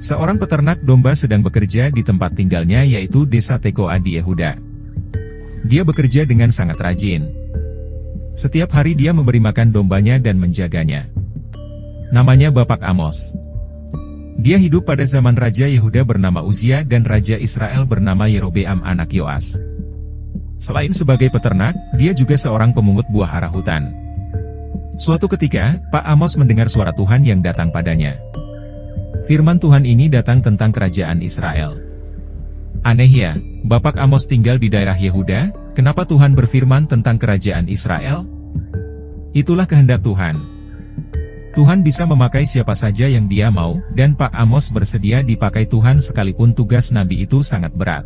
Seorang peternak domba sedang bekerja di tempat tinggalnya yaitu desa Tekoa di Yehuda. Dia bekerja dengan sangat rajin. Setiap hari dia memberi makan dombanya dan menjaganya. Namanya Bapak Amos. Dia hidup pada zaman Raja Yehuda bernama Uzia dan Raja Israel bernama Yerobeam anak Yoas. Selain sebagai peternak, dia juga seorang pemungut buah ara hutan. Suatu ketika, Pak Amos mendengar suara Tuhan yang datang padanya. Firman Tuhan ini datang tentang kerajaan Israel. Aneh ya, Bapak Amos tinggal di daerah Yehuda, kenapa Tuhan berfirman tentang kerajaan Israel? Itulah kehendak Tuhan. Tuhan bisa memakai siapa saja yang Dia mau, dan Pak Amos bersedia dipakai Tuhan sekalipun tugas nabi itu sangat berat.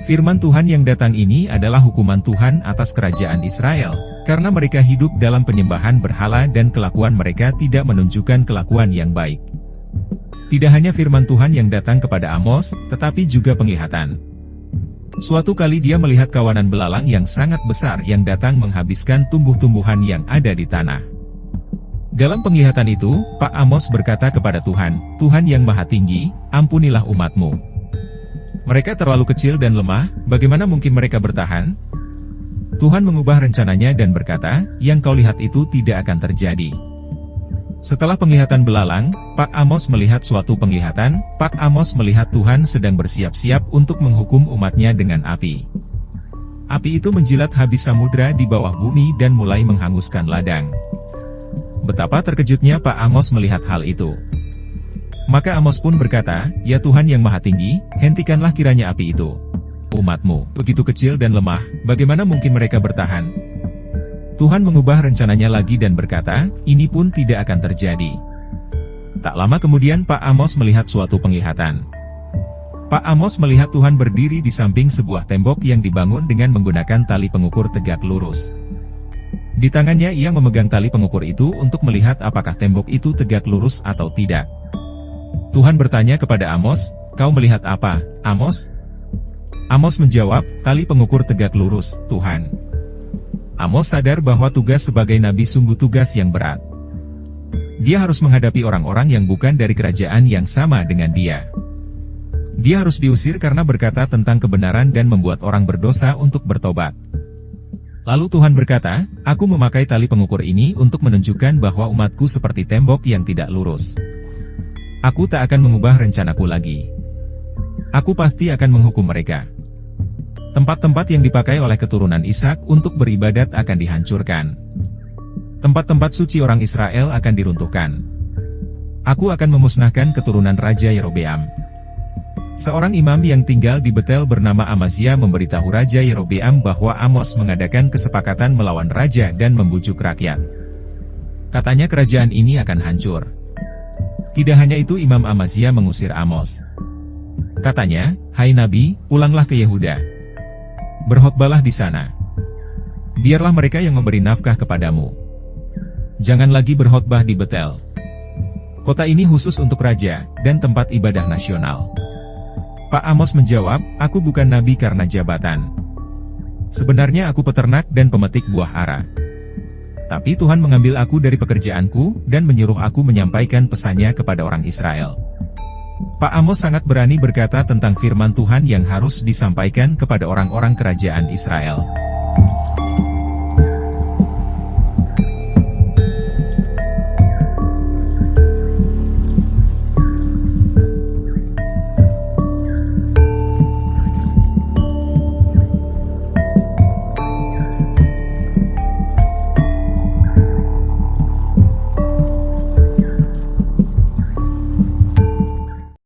Firman Tuhan yang datang ini adalah hukuman Tuhan atas kerajaan Israel, karena mereka hidup dalam penyembahan berhala dan kelakuan mereka tidak menunjukkan kelakuan yang baik. Tidak hanya firman Tuhan yang datang kepada Amos, tetapi juga penglihatan. Suatu kali dia melihat kawanan belalang yang sangat besar yang datang menghabiskan tumbuh-tumbuhan yang ada di tanah. Dalam penglihatan itu, Pak Amos berkata kepada Tuhan, "Tuhan yang Maha Tinggi, ampunilah umat-Mu. Mereka terlalu kecil dan lemah, bagaimana mungkin mereka bertahan?" Tuhan mengubah rencananya dan berkata, "Yang kau lihat itu tidak akan terjadi." Setelah penglihatan belalang, Pak Amos melihat suatu penglihatan. Pak Amos melihat Tuhan sedang bersiap-siap untuk menghukum umatnya dengan api. Api itu menjilat habis samudra di bawah bumi dan mulai menghanguskan ladang. Betapa terkejutnya Pak Amos melihat hal itu. Maka Amos pun berkata, "Ya Tuhan yang Maha Tinggi, hentikanlah kiranya api itu. Umat-Mu begitu kecil dan lemah, bagaimana mungkin mereka bertahan?" Tuhan mengubah rencananya lagi dan berkata, "Ini pun tidak akan terjadi." Tak lama kemudian Pak Amos melihat suatu penglihatan. Pak Amos melihat Tuhan berdiri di samping sebuah tembok yang dibangun dengan menggunakan tali pengukur tegak lurus. Di tangannya ia memegang tali pengukur itu untuk melihat apakah tembok itu tegak lurus atau tidak. Tuhan bertanya kepada Amos, "Kau melihat apa, Amos?" Amos menjawab, "Tali pengukur tegak lurus, Tuhan." Amos sadar bahwa tugas sebagai nabi sungguh tugas yang berat. Dia harus menghadapi orang-orang yang bukan dari kerajaan yang sama dengan dia. Dia harus diusir karena berkata tentang kebenaran dan membuat orang berdosa untuk bertobat. Lalu Tuhan berkata, "Aku memakai tali pengukur ini untuk menunjukkan bahwa umatku seperti tembok yang tidak lurus. Aku tak akan mengubah rencanaku lagi. Aku pasti akan menghukum mereka. Tempat-tempat yang dipakai oleh keturunan Ishak untuk beribadat akan dihancurkan. Tempat-tempat suci orang Israel akan diruntuhkan. Aku akan memusnahkan keturunan Raja Yerobeam." Seorang imam yang tinggal di Betel bernama Amazia memberitahu Raja Yerobeam bahwa Amos mengadakan kesepakatan melawan raja dan membujuk rakyat. Katanya kerajaan ini akan hancur. Tidak hanya itu, Imam Amazia mengusir Amos. Katanya, "Hai Nabi, pulanglah ke Yehuda. Berkhotbahlah di sana. Biarlah mereka yang memberi nafkah kepadamu. Jangan lagi berkhotbah di Betel. Kota ini khusus untuk raja, dan tempat ibadah nasional." Pak Amos menjawab, "Aku bukan nabi karena jabatan. Sebenarnya aku peternak dan pemetik buah ara. Tapi Tuhan mengambil aku dari pekerjaanku, dan menyuruh aku menyampaikan pesannya kepada orang Israel." Pak Amos sangat berani berkata tentang firman Tuhan yang harus disampaikan kepada orang-orang kerajaan Israel.